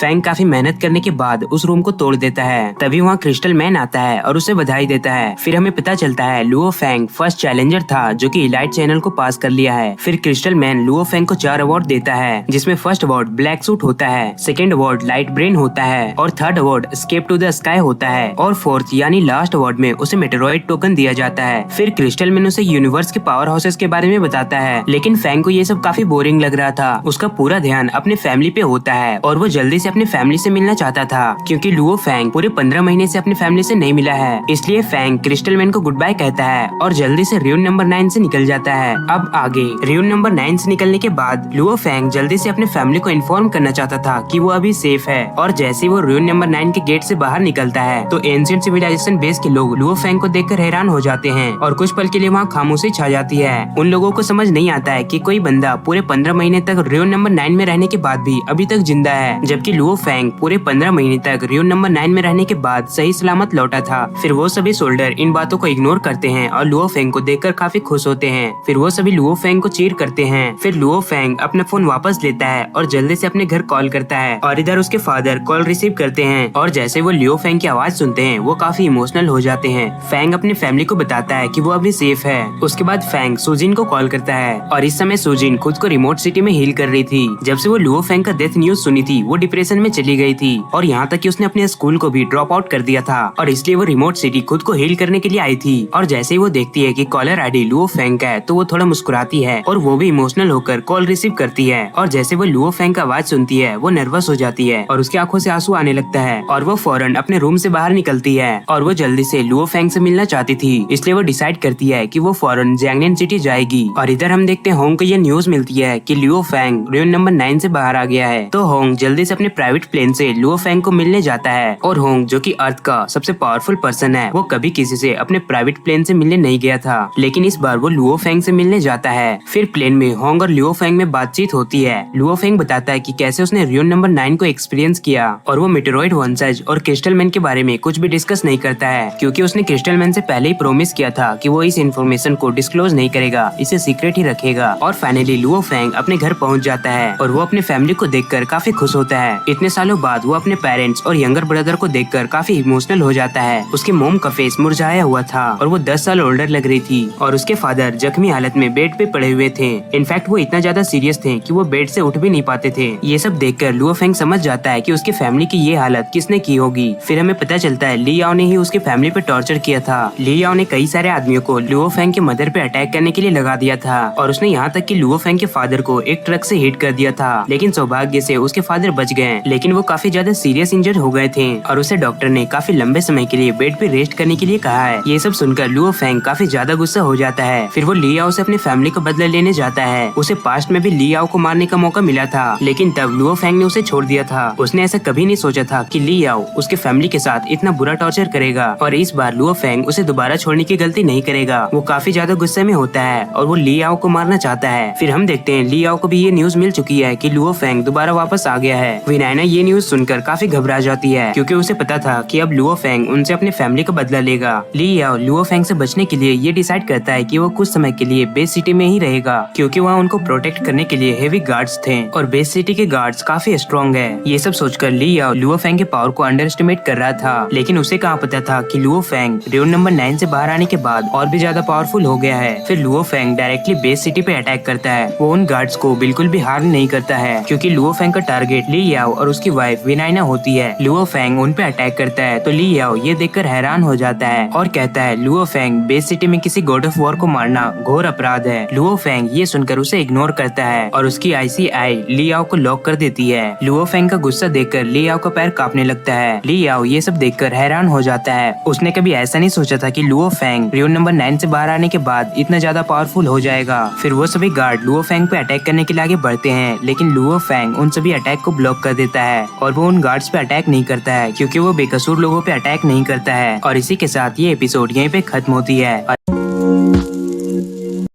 Fang काफी मेहनत करने के बाद उस रूम को तोड़ देता है। तभी वहाँ क्रिस्टल मैन आता है और उसे बधाई देता है। फिर हमें पता चलता है लुओ फैंग फर्स्ट चैलेंजर था जो कि इलाइट चैनल को पास कर लिया है। फिर क्रिस्टल मैन लुओ फैंग को 4 अवार्ड देता है, जिसमें फर्स्ट अवार्ड ब्लैक सूट होता है, सेकंड अवार्ड लाइट ब्रेन होता है और third award escape to the sky होता है और फोर्थ यानी लास्ट अवार्ड में उसे मेटेरॉइड टोकन दिया जाता है। फिर क्रिस्टल मैन उसे यूनिवर्स के पावर हाउसेस के बारे में बताता है, लेकिन फैंग को ये सब काफी बोरिंग लग रहा था। उसका पूरा ध्यान अपने फैमिली पे होता है और वो जल्दी से अपने फैमिली से मिलना चाहता था, क्योंकि लुओ फैंग पूरे 15 महीने से अपनी फैमिली से नहीं मिला है। इसलिए फैंग क्रिस्टल मैन को गुड बाय कहता है और जल्दी से रियून नंबर 9 से निकल जाता है। अब आगे रियून नंबर 9 से निकलने के बाद लुओ फैंग जल्दी से अपने फैमिली को इन्फॉर्म करना चाहता था कि वो अभी सेफ है। और जैसे वो रियून नंबर 9 के गेट से बाहर निकलता है तो एंशिएंट सिविलाइजेशन बेस के लोग लुओ फैंग को देखकर हैरान हो जाते हैं और कुछ पल के लिए वहाँ खामोशी छा जाती है। उन लोगों को समझ नहीं आता है कि कोई बंदा पूरे 15 महीने तक रियून नंबर 9 में रहने के बाद भी अभी तक जिंदा है, जबकि लुओ फैंग पूरे 15 महीने तक रियून नंबर 9 में रहने के बाद सही सलामत लौटा था। फिर वो सभी सोल्डर इन बातों को इग्नोर करते हैं और लुओ फैंग को देखकर काफी खुश होते हैं। फिर वो सभी लुओ फैंग को चीर करते हैं। फिर लुओ फैंग अपना फोन वापस लेता है और जल्दी से अपने घर कॉल करता है और इधर उसके फादर कॉल रिसीव करते हैं और जैसे वो लियो फैंग की आवाज सुनते हैं वो काफी इमोशनल हो जाते हैं। फैंग अपने फैमिली को बताता है कि वो अभी सेफ है। उसके बाद फैंग सुजिन को कॉल करता है और इस समय सुजिन खुद को रिमोट सिटी में हील कर रही थी। जब से वो लुओ फैंग का डेथ न्यूज सुनी थी वो डिप्रेशन में चली गई थी और यहाँ तक कि उसने अपने स्कूल को भी ड्रॉप आउट कर दिया था और इसलिए वो रिमोट सिटी खुद को हील करने के लिए आई थी। और जैसे ही वो देखती है कि कॉलर आईडी लुओ फैंग का है तो वो थोड़ा मुस्कुराती है और वो भी इमोशनल होकर कॉल रिसीव करती है। और जैसे वो लुओ फैंग का आवाज सुनती है वो नर्वस हो जाती है और उसकी आंखों से आंसू आने लगता है और वो फौरन अपने रूम से बाहर निकलती है और वो जल्दी से लुओ फैंग से मिलना चाहती थी, इसलिए वो डिसाइड करती है कि वो फौरन जैंगनियन सिटी जाएगी। और इधर हम देखते हैं होंग को ये न्यूज मिलती है कि लुओ फैंग रियून नंबर 9 से बाहर आ गया है। तो होंग जल्दी से अपने प्राइवेट प्लेन से लुओ फैंग को मिलने जाता है और होंग जो कि अर्थ का सबसे पावरफुल पर्सन है वो कभी किसी से अपने प्राइवेट प्लेन से मिलने नहीं गया था, लेकिन इस बार वो लुओ फैंग से मिलने जाता है। फिर प्लेन में होंग और लुओ फैंग में बातचीत होती है। लुओ फैंग बताता है कि कैसे उसने रियून नंबर 9 को एक्सपीरियंस किया और वो मेटेरॉइड वंशज और क्रिस्टल मैन के बारे में कुछ भी डिस्कस नहीं करता है, क्योंकि उसने क्रिस्टल मैन से पहले ही प्रॉमिस किया था कि वो इस इन्फॉर्मेशन को डिस्क्लोज नहीं करेगा, इसे सीक्रेट ही रखेगा। और फाइनली लुओ फैंग अपने घर पहुंच जाता है और वो अपने फैमिली को देखकर काफी खुश होता है। इतने सालों बाद वो अपने पेरेंट्स और यंगर ब्रदर को देखकर काफी इमोशनल हो जाता है। उसके मोम का फेस मुरझाया हुआ था और वो 10 साल ओल्डर लग रही थी और उसके फादर जख्मी हालत में बेड पे पड़े हुए थे। इनफैक्ट वो इतना ज्यादा सीरियस थे कि वो बेड से उठ भी नहीं पाते थे। ये सब देखकर लुओ फैंग समझ जाता है कि उसकी फैमिली की ये हालत किसने की होगी। फिर हमें पता चलता है ली याओ ने ही उसकी फैमिली पे टॉर्चर किया था। ली याओ ने कई सारे आदमियों को लुओ फैंग के मदर पे अटैक करने के लिए लगा दिया था और उसने यहाँ तक कि लुओ फैंग के फादर को एक ट्रक से हिट कर दिया था, लेकिन सौभाग्य से उसके फादर बच गए, लेकिन वो काफी ज्यादा सीरियस इंजर्ड हो गए थे और उसे डॉक्टर ने काफी लंबे समय के लिए बेड पे रेस्ट करने के लिए कहा है। ये सब सुनकर लुओ फैंग काफी ज्यादा गुस्सा हो जाता है। फिर वो ली याओ से अपनी फैमिली को बदला लेने जाता है। उसे पास्ट में भी ली याओ को मारने का मौका मिला था, लेकिन तब लुओ फैंग ने उसे छोड़ दिया था। उसने ऐसा कभी नहीं सोचा था कि ली याओ उसके फैमिली के साथ इतना बुरा टॉर्चर करेगा और इस बार लुओ फैंग उसे दोबारा छोड़ने की गलती नहीं करेगा। वो काफी ज्यादा गुस्से में होता है और वो ली याओ को मारना चाहता है। फिर हम देखते हैं ली याओ को भी ये न्यूज मिल चुकी है कि लुओ फैंग दोबारा वापस आ गया है। विनायना ये न्यूज सुनकर काफी घबरा जाती है, क्योंकि उसे पता था कि अब लुओ फैंग उनसे अपने फैमिली का बदला लेगा। ली याओ लुओ फैंग से बचने के लिए ये डिसाइड करता है कि वो कुछ समय के लिए बेस सिटी में ही रहेगा, क्योंकि वहाँ उनको प्रोटेक्ट करने के लिए हेवी गार्ड्स थे और बेस सिटी के गार्ड्स काफी स्ट्रॉन्ग है। ये सब सोचकर ली याओ लुओ फैंग के पावर को अंडर एस्टिमेट कर रहा था, लेकिन उसे कहाँ पता था कि लुओ फैंग रियून नंबर 9 से बाहर आने के बाद और भी ज्यादा पावरफुल हो गया है। फिर Luo Fang directly base city पे अटैक करता है। वो उन गार्ड्स को बिल्कुल भी हार्म नहीं करता है, क्योंकि लुओ फैंग का टारगेट ली याओ और उसकी वाइफ विनायना होती है। लुओ फैंग उन पे अटैक करता है तो ली याओ ये देखकर हैरान हो जाता है और कहता है लुओ फैंग बेस सिटी में किसी गॉड ऑफ वॉर को मारना घोर अपराध है। लुओ फैंग ये सुनकर उसे इग्नोर करता है और उसकी ICI ली याओ को लॉक कर देती है। लुओ फैंग का गुस्सा देखकर ली याओ का पैर कांपने लगता है। ली याओ ये सब देखकर हैरान हो जाता है। उसने कभी ऐसा नहीं सोचा था कि लुओ फैंग रियून नंबर 9 से बाहर आने के बाद इतना ज्यादा पावरफुल हो जाएगा। फिर वो सभी गार्ड लुओ फैंग पे अटैक करने के लिए आगे बढ़ते हैं, लेकिन लुओ फैंग उन सभी अटैक को ब्लॉक कर देता है और वो उन गार्ड्स पे अटैक नहीं करता है, क्योंकि वो बेकसूर लोगों पे अटैक नहीं करता है। और इसी के साथ ये एपिसोड यहीं पे खत्म होती है।